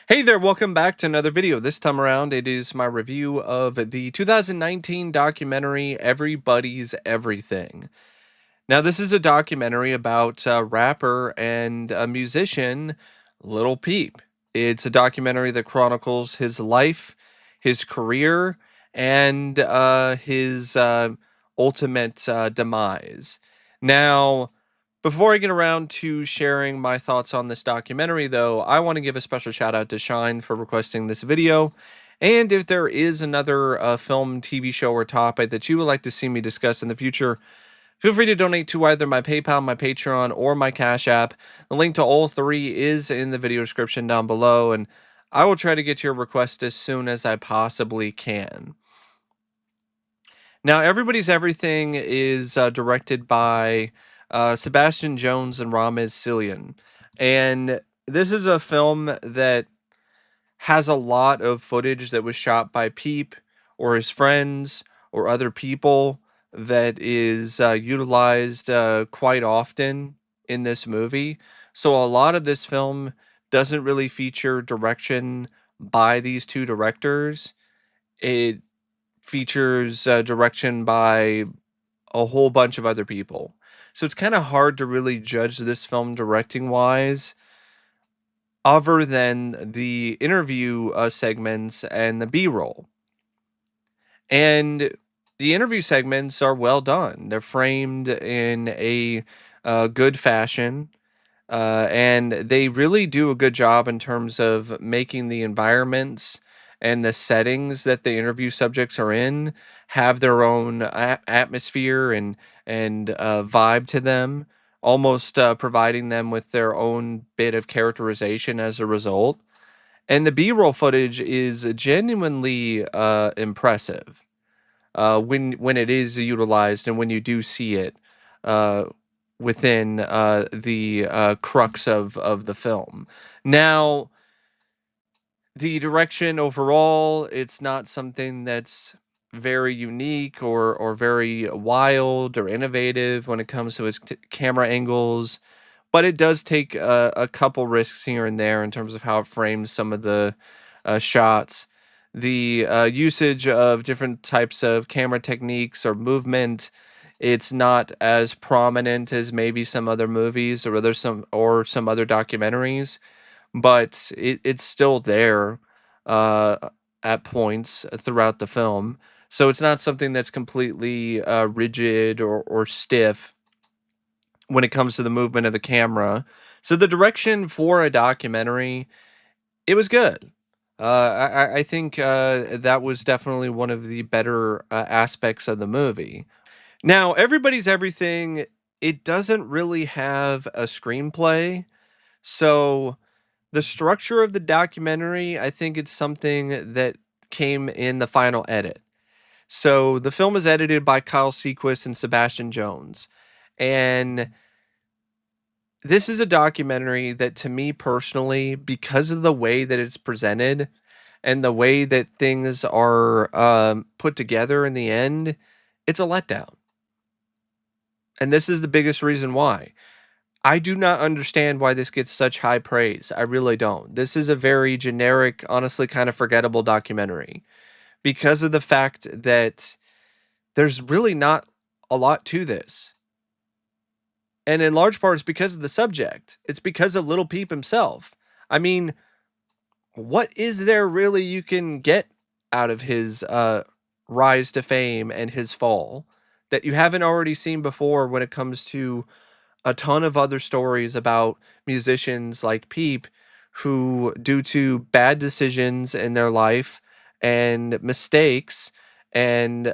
Hey there, welcome back to another video. This time around, it is my review of the 2019 documentary Everybody's Everything. Now, this is a documentary about a rapper and a musician, Lil Peep. It's a documentary that chronicles his life, his career, and his ultimate demise. Now, before I get around to sharing my thoughts on this documentary, though, I want to give a special shout out to Shine for requesting this video. And if there is another film, TV show, or topic that you would like to see me discuss in the future, feel free to donate to either my PayPal, my Patreon, or my Cash App. The link to all three is in the video description down below, and I will try to get your request as soon as I possibly can. Now, Everybody's Everything is directed by Sebastian Jones and Ramez Silyan. And this is a film that has a lot of footage that was shot by Peep or his friends or other people that is utilized quite often in this movie. So a lot of this film doesn't really feature direction by these two directors. It features direction by a whole bunch of other people. So it's kind of hard to really judge this film directing wise, other than the interview segments and the B roll. And the interview segments are well done. They're framed in a good fashion. And they really do a good job in terms of making the environments and the settings that the interview subjects are in have their own atmosphere and vibe to them, almost providing them with their own bit of characterization as a result. And the B-roll footage is genuinely impressive when it is utilized and when you do see it uh, within the crux of the film. Now, the direction overall, it's not something that's very unique or very wild or innovative when it comes to its camera angles, but it does take a couple risks here and there in terms of how it frames some of the shots. The usage of different types of camera techniques or movement, it's not as prominent as maybe some other movies or some other documentaries, but it's still there uh, at points throughout the film. So it's not something that's completely rigid or stiff when it comes to the movement of the camera. So the direction for a documentary, it was good. I think that was definitely one of the better aspects of the movie. Now, Everybody's Everything, it doesn't really have a screenplay. So the structure of the documentary, I think it's something that came in the final edit. So the film is edited by Kyle Sequist and Sebastian Jones. And this is a documentary that, to me personally, because of the way that it's presented and the way that things are put together in the end, it's a letdown. And this is the biggest reason why. I do not understand why this gets such high praise. I really don't. This is a very generic, honestly, kind of forgettable documentary because of the fact that there's really not a lot to this. And in large part, it's because of the subject. It's because of Little Peep himself. I mean, what is there really you can get out of his rise to fame and his fall that you haven't already seen before when it comes to a ton of other stories about musicians like Peep who, due to bad decisions in their life and mistakes and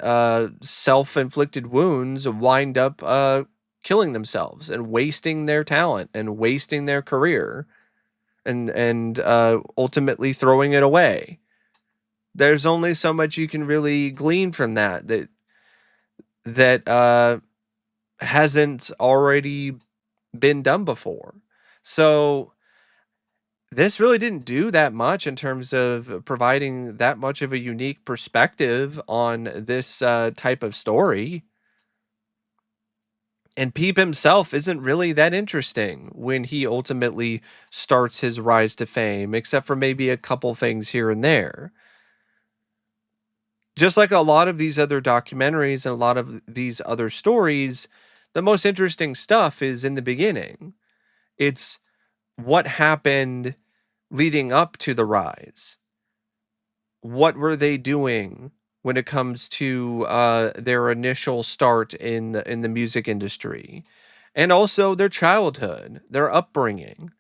self-inflicted wounds, wind up killing themselves and wasting their talent and wasting their career and ultimately throwing it away. There's only so much you can really glean from that hasn't already been done before. So this really didn't do that much in terms of providing that much of a unique perspective on this type of story. And Peep himself isn't really that interesting when he ultimately starts his rise to fame, except for maybe a couple things here and there. Just like a lot of these other documentaries and a lot of these other stories, the most interesting stuff is in the beginning. It's what happened leading up to the rise. What were they doing when it comes to their initial start in the music industry, and also their childhood, their upbringing.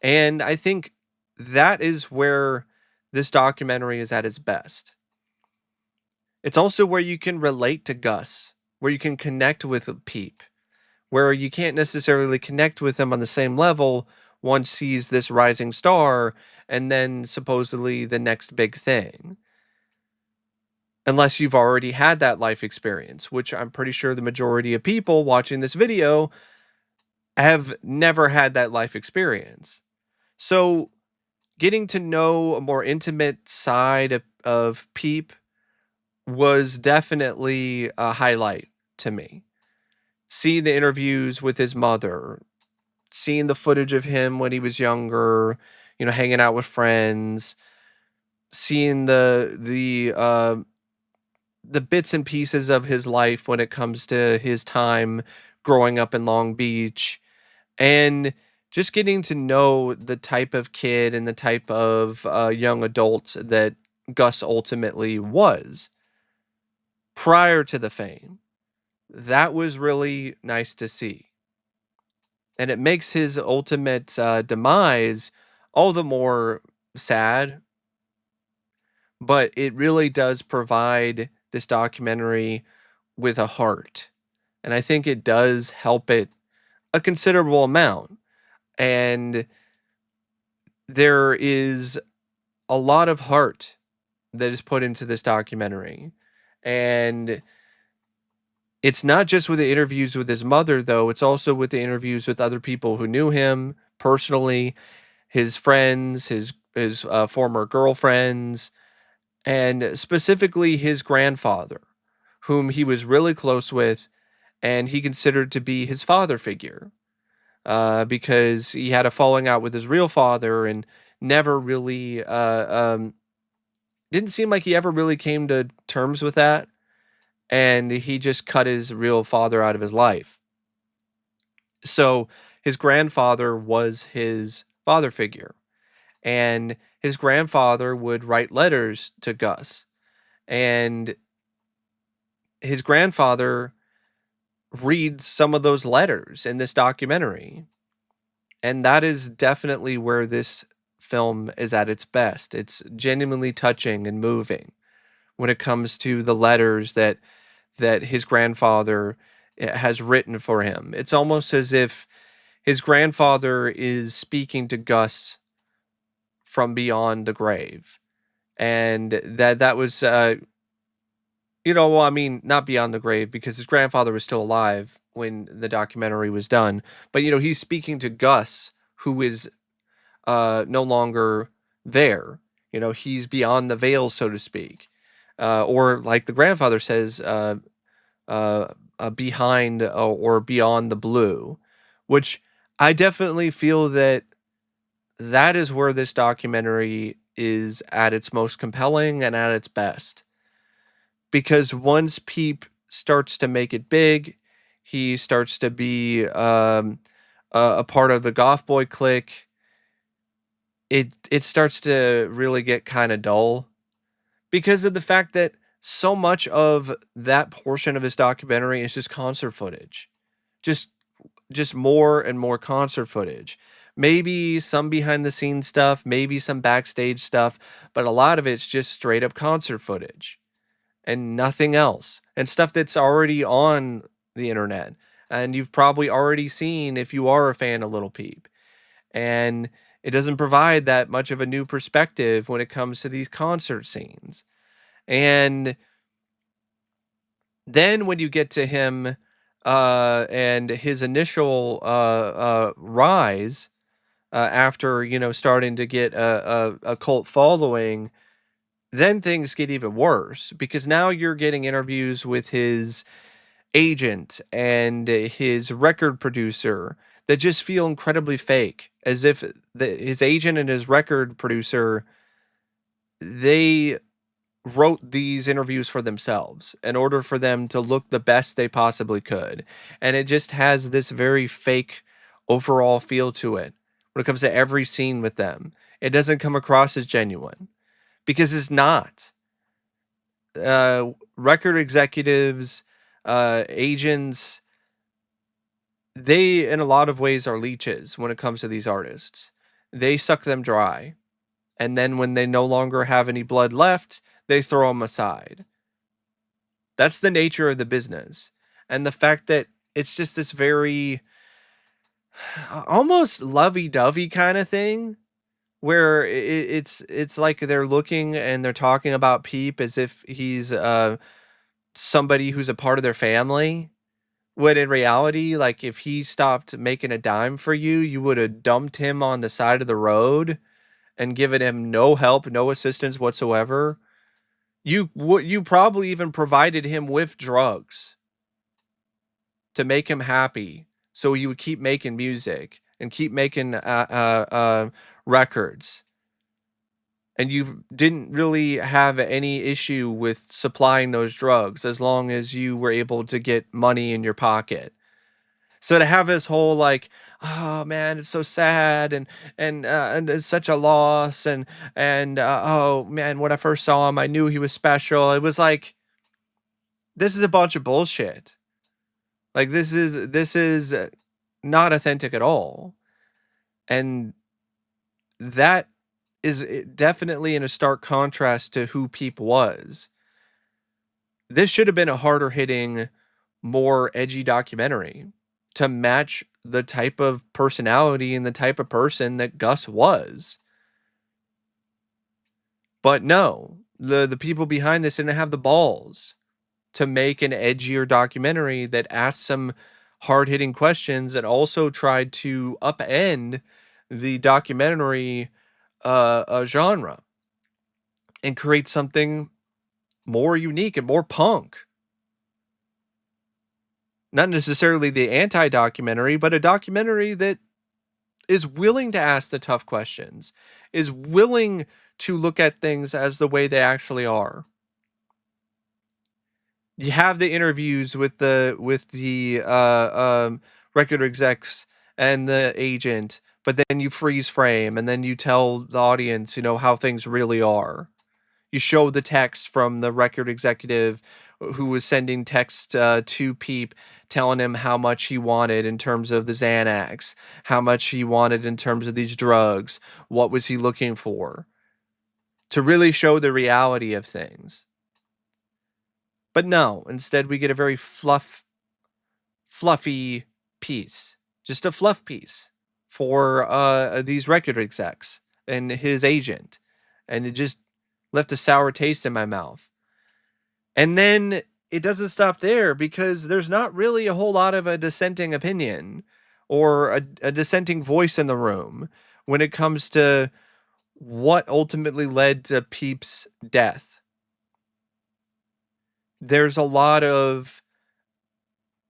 And I think that is where this documentary is at its best. It's also where you can relate to Gus, where you can connect with Peep, where you can't necessarily connect with him on the same level once he's this rising star and then supposedly the next big thing. Unless you've already had that life experience, which I'm pretty sure the majority of people watching this video have never had that life experience. So, getting to know a more intimate side of Peep was definitely a highlight to me. Seeing the interviews with his mother, seeing the footage of him when he was younger, hanging out with friends, seeing the bits and pieces of his life when it comes to his time growing up in Long Beach, and just getting to know the type of kid and the type of young adult that Gus ultimately was prior to the fame. That was really nice to see. And it makes his ultimate demise all the more sad, but it really does provide this documentary with a heart. And I think it does help it a considerable amount. And there is a lot of heart that is put into this documentary. And it's not just with the interviews with his mother, though, it's also with the interviews with other people who knew him personally, his friends, his former girlfriends, and specifically his grandfather, whom he was really close with and he considered to be his father figure. Because he had a falling out with his real father and never really didn't seem like he ever really came to terms with that, and he just cut his real father out of his life. So his grandfather was his father figure, and his grandfather would write letters to Gus, and his grandfather reads some of those letters in this documentary. And that is definitely where this film is at its best. It's genuinely touching and moving when it comes to the letters that his grandfather has written for him. It's almost as if his grandfather is speaking to Gus from beyond the grave. And that was well, I mean, not beyond the grave because his grandfather was still alive when the documentary was done. But he's speaking to Gus, who is no longer there. He's beyond the veil, so to speak. Or like the grandfather says, behind or beyond the blue, which I definitely feel that is where this documentary is at its most compelling and at its best. Because once Peep starts to make it big, he starts to be a part of the goth boy clique. It starts to really get kind of dull because of the fact that so much of that portion of his documentary is just concert footage. Just just more and more concert footage. Maybe some behind the scenes stuff, maybe some backstage stuff, but a lot of it's just straight up concert footage and nothing else. And stuff that's already on the internet and you've probably already seen if you are a fan of Little Peep. And it doesn't provide that much of a new perspective when it comes to these concert scenes. And then when you get to him and his initial rise after starting to get a cult following, then things get even worse because now you're getting interviews with his agent and his record producer that just feel incredibly fake, as if his agent and his record producer, they wrote these interviews for themselves in order for them to look the best they possibly could. And it just has this very fake overall feel to it when it comes to every scene with them. It doesn't come across as genuine because it's not. Record executives, agents, they in a lot of ways are leeches when it comes to these artists. They suck them dry. And then when they no longer have any blood left, they throw them aside. That's the nature of the business. And the fact that it's just this very almost lovey-dovey kind of thing where it's like they're looking and they're talking about Peep as if he's somebody who's a part of their family. When in reality, like if he stopped making a dime for you, you would have dumped him on the side of the road and given him no help, no assistance whatsoever. You probably even provided him with drugs to make him happy, so he would keep making music and keep making records. And you didn't really have any issue with supplying those drugs as long as you were able to get money in your pocket. So to have this whole like, oh man, it's so sad and it's such a loss and oh man, when I first saw him, I knew he was special. It was like this is a bunch of bullshit. Like this is not authentic at all, and that is definitely in a stark contrast to who Peep was. This should have been a harder hitting, more edgy documentary to match the type of personality and the type of person that Gus was. But no, the people behind this didn't have the balls to make an edgier documentary that asked some hard hitting questions and also tried to upend the documentary genre and create something more unique and more punk. Not necessarily the anti documentary, but a documentary that is willing to ask the tough questions, is willing to look at things as the way they actually are. You have the interviews with the record execs and the agent, but then you freeze frame and then you tell the audience, how things really are. You show the text from the record executive who was sending text to Peep, telling him how much he wanted in terms of the Xanax, how much he wanted in terms of these drugs, what was he looking for, to really show the reality of things. But no, instead we get a very fluffy piece, just a fluff piece for these record execs and his agent, and it just left a sour taste in my mouth. And then it doesn't stop there because there's not really a whole lot of a dissenting opinion or a dissenting voice in the room when it comes to what ultimately led to Peep's death. There's a lot of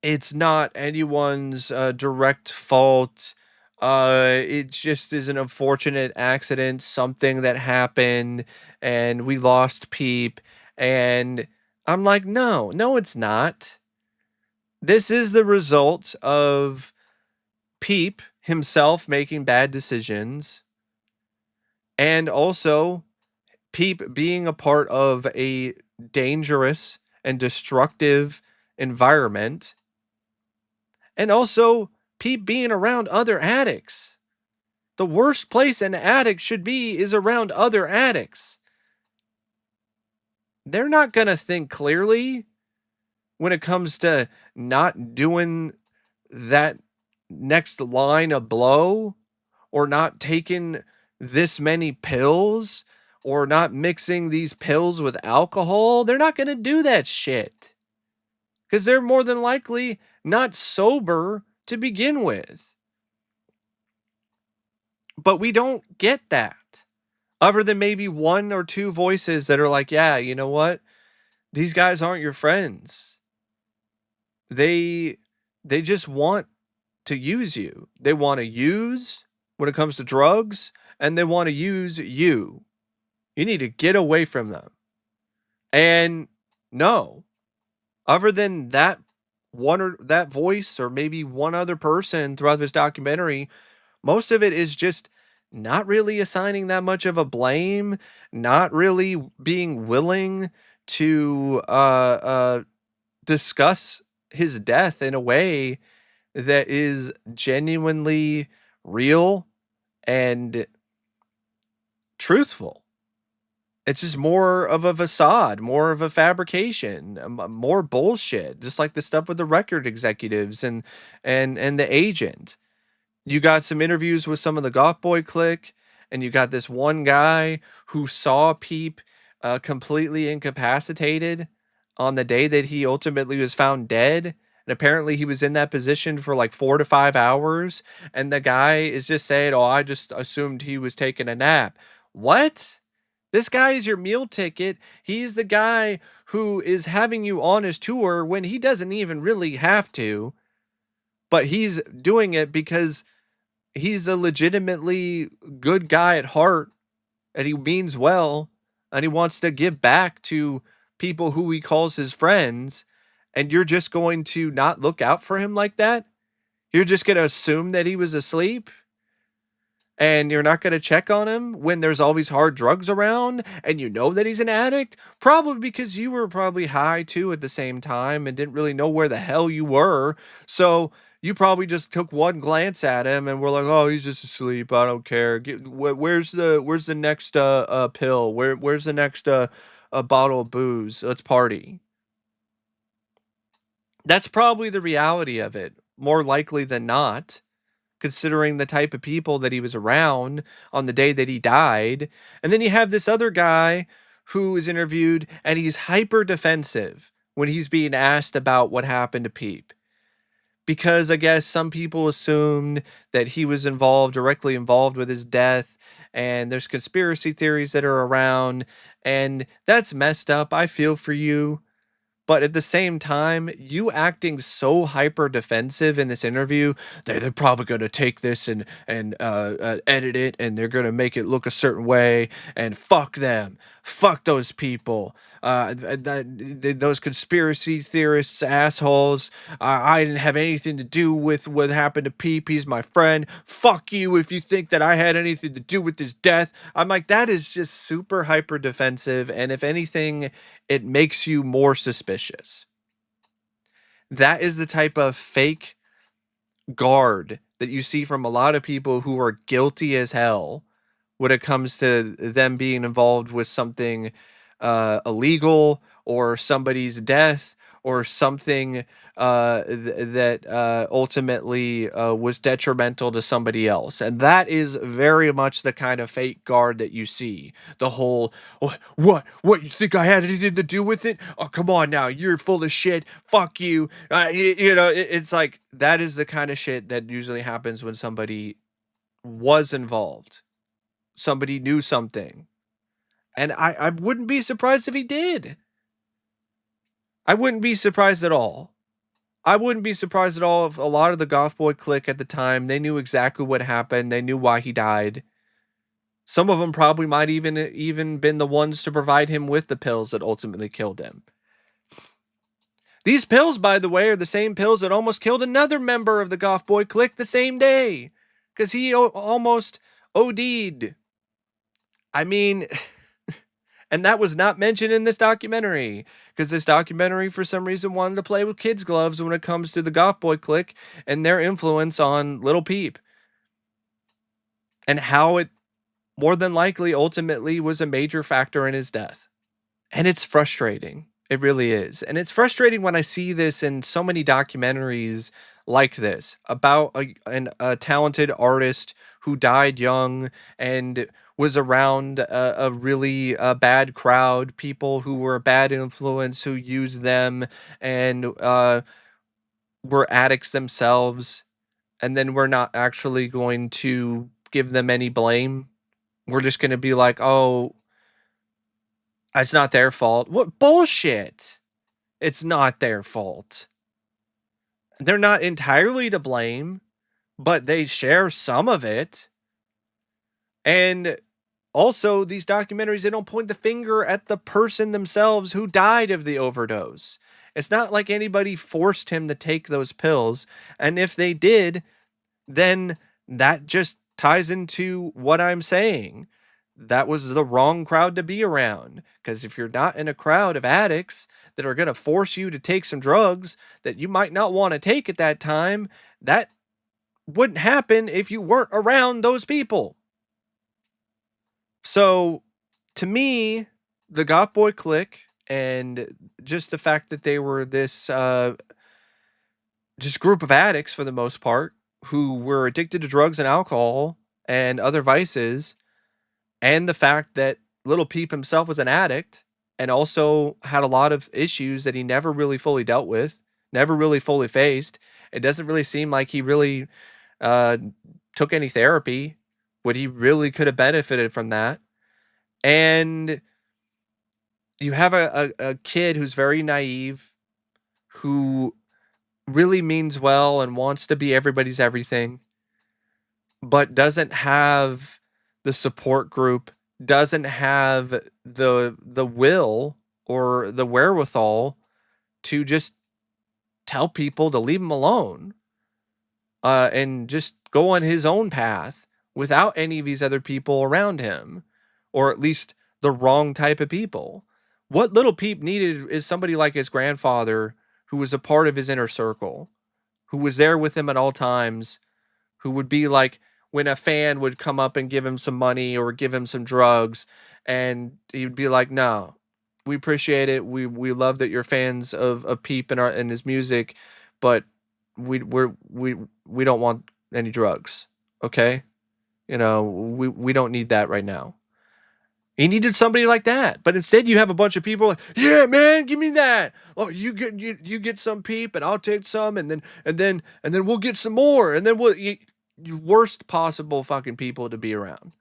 it's not anyone's direct fault. It just is an unfortunate accident, something that happened, and we lost Peep. And I'm like, no, no, it's not. This is the result of Peep himself making bad decisions, and also Peep being a part of a dangerous and destructive environment, and also Peep being around other addicts. The worst place an addict should be is around other addicts. They're not going to think clearly when it comes to not doing that next line of blow, or not taking this many pills, or not mixing these pills with alcohol. They're not going to do that shit because they're more than likely not sober to begin with. But we don't get that, other than maybe one or two voices that are like, yeah, you know what? These guys aren't your friends. They they just want to use you. They want to use when it comes to drugs, and they want to use you. You need to get away from them. And no, other than that one or that voice or maybe one other person throughout this documentary, most of it is just not really assigning that much of a blame, not really being willing to discuss his death in a way that is genuinely real and truthful. It's just more of a facade, more of a fabrication, more bullshit, just like the stuff with the record executives and the agent. You got some interviews with some of the Goth Boy clique, and you got this one guy who saw Peep completely incapacitated on the day that he ultimately was found dead. And apparently he was in that position for like 4 to 5 hours. And the guy is just saying, "Oh, I just assumed he was taking a nap." What? This guy is your meal ticket. He's the guy who is having you on his tour when he doesn't even really have to, but he's doing it because he's a legitimately good guy at heart and he means well and he wants to give back to people who he calls his friends. And you're just going to not look out for him like that? You're just going to assume that he was asleep? And you're not going to check on him when there's always hard drugs around and you know that he's an addict? Probably because you were probably high too at the same time and didn't really know where the hell you were. So you probably just took one glance at him and were like, "Oh, he's just asleep. I don't care. Where's the next pill? Where's the next bottle of booze? Let's party." That's probably the reality of it, more likely than not, considering the type of people that he was around on the day that he died. And then you have this other guy who is interviewed and he's hyper defensive when he's being asked about what happened to Peep. Because I guess some people assumed that he was directly involved with his death, and there's conspiracy theories that are around, and that's messed up. I feel for you. But at the same time, you acting so hyper defensive in this interview, they're probably going to take this and edit it, and they're going to make it look a certain way. And fuck them, fuck those people, those conspiracy theorists, assholes. I didn't have anything to do with what happened to Peep. He's my friend. Fuck you if you think that I had anything to do with his death. I'm like, that is just super hyper defensive, and if anything, it makes you more suspicious. That is the type of fake guard that you see from a lot of people who are guilty as hell when it comes to them being involved with something illegal or somebody's death or something that ultimately was detrimental to somebody else. And that is very much the kind of fake guard that you see. The whole, What? You think I had anything to do with it? Oh, come on now. You're full of shit. Fuck you. It's like that is the kind of shit that usually happens when somebody was involved, somebody knew something. And I wouldn't be surprised if he did. I wouldn't be surprised at all. I wouldn't be surprised at all if a lot of the Goth Boy clique at the time, they knew exactly what happened. They knew why he died. Some of them probably might even been the ones to provide him with the pills that ultimately killed him. These pills, by the way, are the same pills that almost killed another member of the Goth Boy clique the same day. Because he almost OD'd. I mean, and that was not mentioned in this documentary because this documentary, for some reason, wanted to play with kids' gloves when it comes to the Goth Boy clique and their influence on Lil Peep and how it more than likely ultimately was a major factor in his death. And it's frustrating. It really is. And it's frustrating when I see this in so many documentaries like this about a talented artist who died young and was around a really bad crowd, people who were a bad influence, who used them and were addicts themselves. And then we're not actually going to give them any blame. We're just going to be like, oh, it's not their fault. What bullshit? It's not their fault. They're not entirely to blame, but they share some of it. And also, these documentaries, they don't point the finger at the person themselves who died of the overdose. It's not like anybody forced him to take those pills. And if they did, then that just ties into what I'm saying. That was the wrong crowd to be around. Because if you're not in a crowd of addicts that are going to force you to take some drugs that you might not want to take at that time, that wouldn't happen if you weren't around those people. So to me, the Goth Boy clique and just the fact that they were this just group of addicts for the most part who were addicted to drugs and alcohol and other vices, and the fact that Little Peep himself was an addict and also had a lot of issues that he never really fully dealt with, never really fully faced. It doesn't really seem like he really uh, took any therapy, what he really could have benefited from that. And you have a kid who's very naive, who really means well and wants to be everybody's everything, but doesn't have the support group, doesn't have the will or the wherewithal to just tell people to leave him alone, and just go on his own path without any of these other people around him, or at least the wrong type of people. What Little Peep needed is somebody like his grandfather who was a part of his inner circle, who was there with him at all times, who would be like when a fan would come up and give him some money or give him some drugs, and he would be like, "No, we appreciate it. We love that you're fans of Peep and our and his music, but we don't want any drugs. Okay, we don't need that right now." He needed somebody like that, but instead you have a bunch of people like, "Yeah, man, give me that. Oh, you get some Peep, and I'll take some, and then we'll get some more, and then you worst possible fucking people to be around."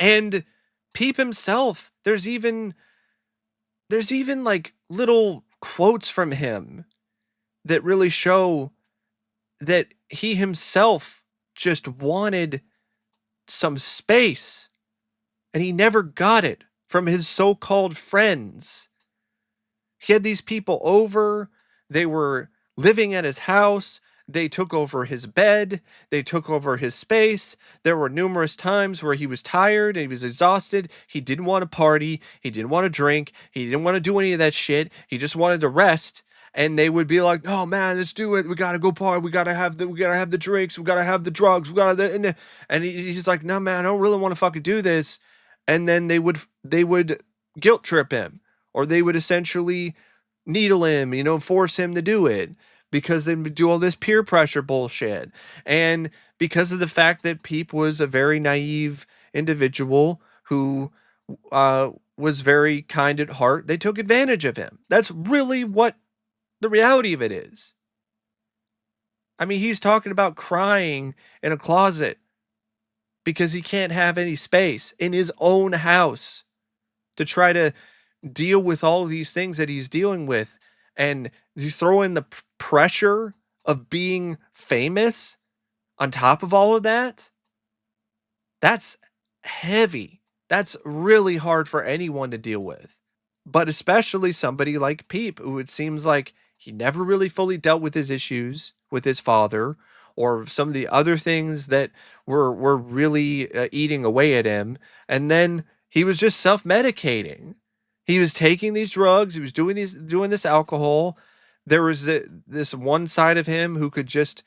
And Peep himself, there's even like little quotes from him that really show that he himself just wanted some space, and he never got it from his so-called friends. He had these people over, they were living at his house, they took over his bed, they took over his space. There were numerous times where he was tired and he was exhausted. He didn't want to party, he didn't want to drink, he didn't want to do any of that shit. He just wanted to rest. And they would be like, "Oh man, let's do it. We gotta go party. We gotta have the drinks. We gotta have the drugs. We gotta." And he's like, "No man, I don't really want to fucking do this." And then they would guilt trip him, or they would essentially needle him, force him to do it because they would do all this peer pressure bullshit. And because of the fact that Peep was a very naive individual who was very kind at heart, they took advantage of him. That's really what the reality of it is. I mean, he's talking about crying in a closet because he can't have any space in his own house to try to deal with all of these things that he's dealing with. And you throw in the pressure of being famous on top of all of that. That's heavy. That's really hard for anyone to deal with. But especially somebody like Peep, who it seems like he never really fully dealt with his issues with his father, or some of the other things that were really eating away at him. And then he was just self-medicating. He was taking these drugs, he was doing this alcohol. There was this one side of him who could just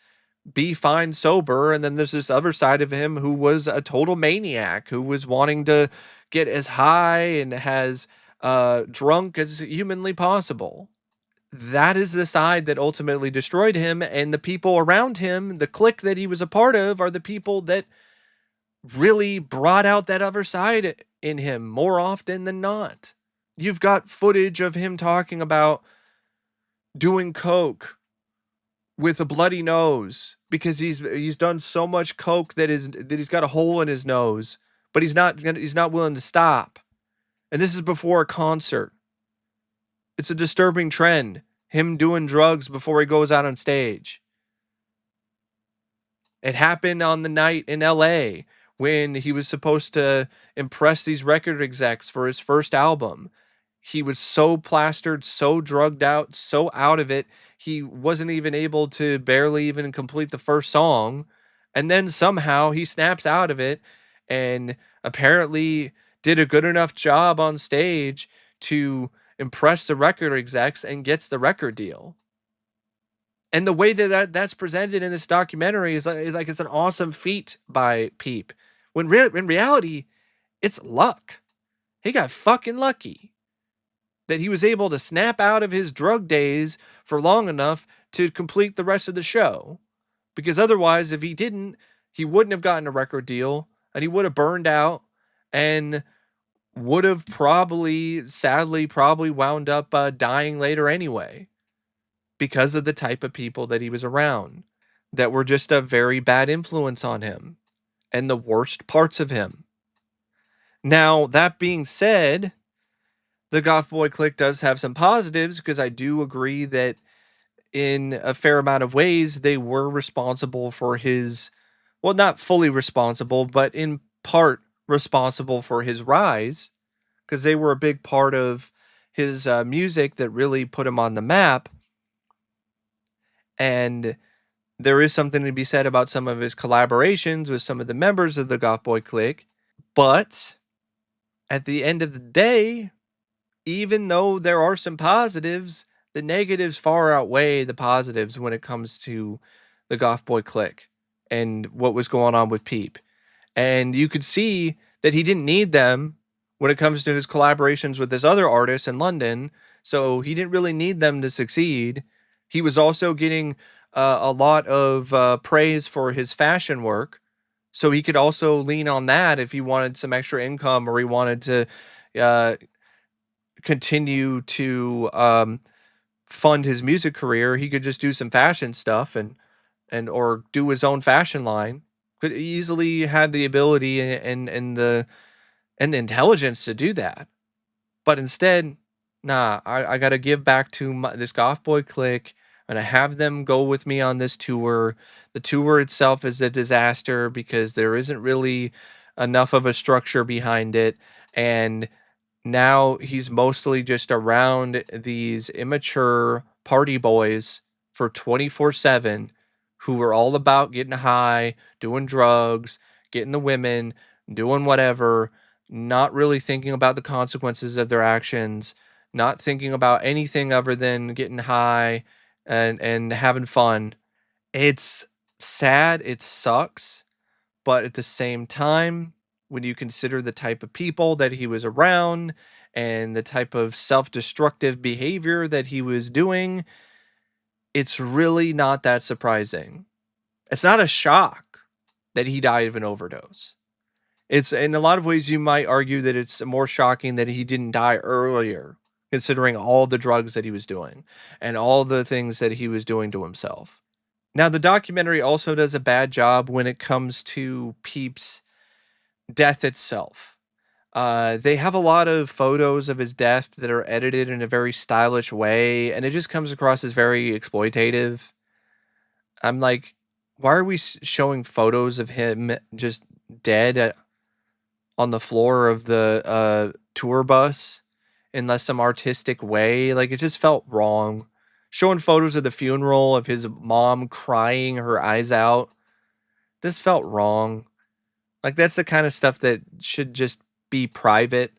be fine sober, and then there's this other side of him who was a total maniac, who was wanting to get as high and as drunk as humanly possible. That is the side that ultimately destroyed him, and the people around him, the clique that he was a part of, are the people that really brought out that other side in him more often than not. You've got footage of him talking about doing coke with a bloody nose because he's done so much coke that he's got a hole in his nose, but he's not willing to stop. And this is before a concert. It's a disturbing trend, him doing drugs before he goes out on stage. It happened on the night in LA when he was supposed to impress these record execs for his first album. He was so plastered, so drugged out, so out of it, he wasn't even able to barely even complete the first song. And then somehow he snaps out of it and apparently did a good enough job on stage to impress the record execs and gets the record deal. And the way that's presented in this documentary is like it's an awesome feat by Peep. When in reality, it's luck. He got fucking lucky that he was able to snap out of his drug days for long enough to complete the rest of the show. Because otherwise, if he didn't, he wouldn't have gotten a record deal and he would have burned out and would have probably, sadly, probably wound up dying later anyway because of the type of people that he was around that were just a very bad influence on him and the worst parts of him. Now, that being said, the Goth Boy Clique does have some positives because I do agree that in a fair amount of ways they were responsible for his, well, not fully responsible, but in part responsible for his rise because they were a big part of his music that really put him on the map. And there is something to be said about some of his collaborations with some of the members of the Goth Boy Clique. But at the end of the day, even though there are some positives, the negatives far outweigh the positives when it comes to the Goth Boy Clique and what was going on with Peep. And you could see that he didn't need them when it comes to his collaborations with this other artist in London. So he didn't really need them to succeed. He was also getting a lot of praise for his fashion work. So he could also lean on that if he wanted some extra income or he wanted to uh, continue to fund his music career. He could just do some fashion stuff and or do his own fashion line. Could easily had the ability and the intelligence to do that. But instead, nah, I got to give back to this Goth Boy Clique and I have them go with me on this tour. The tour itself is a disaster because there isn't really enough of a structure behind it. And now he's mostly just around these immature party boys for 24/7 who are all about getting high, doing drugs, getting the women, doing whatever, not really thinking about the consequences of their actions, not thinking about anything other than getting high and having fun. It's sad, it sucks, but at the same time, when you consider the type of people that he was around and the type of self destructive behavior that he was doing, it's really not that surprising. It's not a shock that he died of an overdose. It's in a lot of ways, you might argue that it's more shocking that he didn't die earlier, considering all the drugs that he was doing and all the things that he was doing to himself. Now, the documentary also does a bad job when it comes to Peep's death itself. They have a lot of photos of his death that are edited in a very stylish way, and it just comes across as very exploitative. I'm like, why are we showing photos of him just dead on the floor of the tour bus in less some artistic way? Like, it just felt wrong. Showing photos of the funeral of his mom crying her eyes out, this felt wrong. Like, that's the kind of stuff that should just be private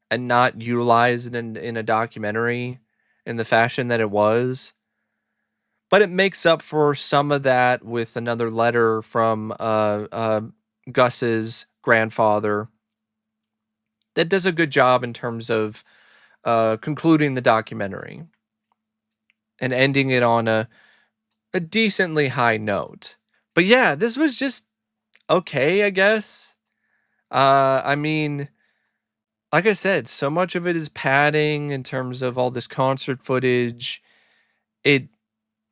and not utilized in a documentary in the fashion that it was. But it makes up for some of that with another letter from Gus's grandfather that does a good job in terms of concluding the documentary and ending it on a decently high note. But yeah, this was just okay, I guess. I mean, like I said, so much of it is padding in terms of all this concert footage. It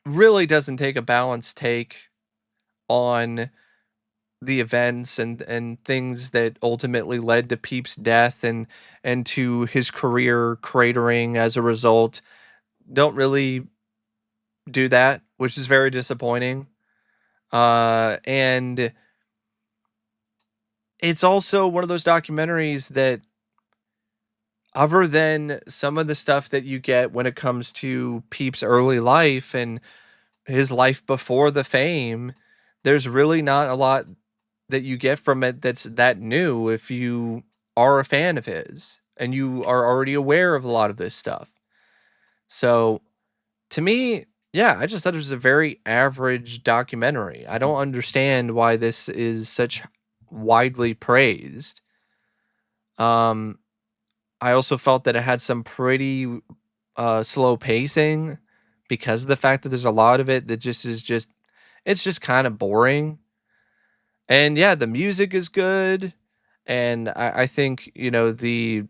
really doesn't take a balanced take on the events and things that ultimately led to Peep's death and to his career cratering as a result. Don't really do that, which is very disappointing. And it's also one of those documentaries that, other than some of the stuff that you get when it comes to Peep's early life and his life before the fame, there's really not a lot that you get from it that's that new if you are a fan of his and you are already aware of a lot of this stuff. So to me, yeah, I just thought it was a very average documentary. I don't understand why this is such widely praised. Um, I also felt that it had some pretty slow pacing because of the fact that there's a lot of it that just is just it's just kind of boring. And yeah, the music is good. And I think, the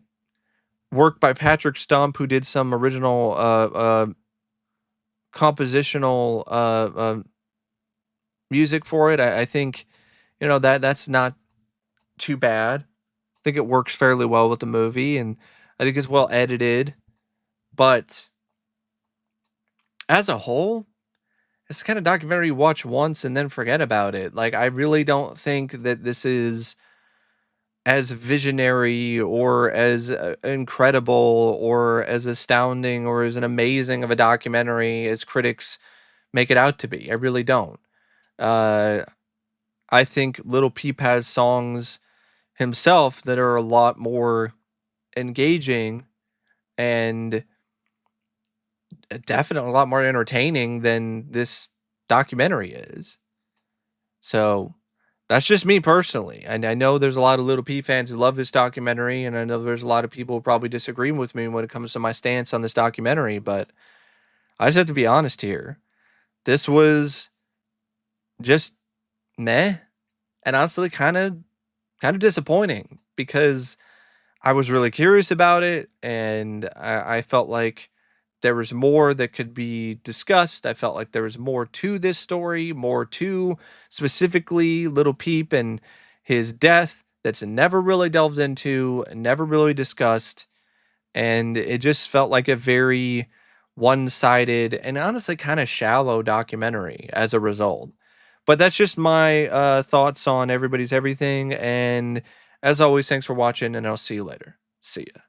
work by Patrick Stump, who did some original compositional music for it, I think, that's not too bad. I think it works fairly well with the movie, and I think it's well edited. But as a whole, it's the kind of documentary you watch once and then forget about it. Like, I really don't think that this is as visionary or as incredible or as astounding or as an amazing of a documentary as critics make it out to be. I really don't. Uh, I think Little Peep has songs himself that are a lot more engaging and definitely a lot more entertaining than this documentary is. So that's just me personally. And I know there's a lot of Little P fans who love this documentary, and I know there's a lot of people who probably disagree with me when it comes to my stance on this documentary, but I just have to be honest here. This was just meh, and honestly kind of disappointing because I was really curious about it, and I felt like there was more that could be discussed. I felt like there was more to this story, more to specifically Little Peep and his death that's never really delved into, never really discussed. And it just felt like a very one sided and honestly kind of shallow documentary as a result. But that's just my thoughts on Everybody's Everything. And as always, thanks for watching, and I'll see you later. See ya.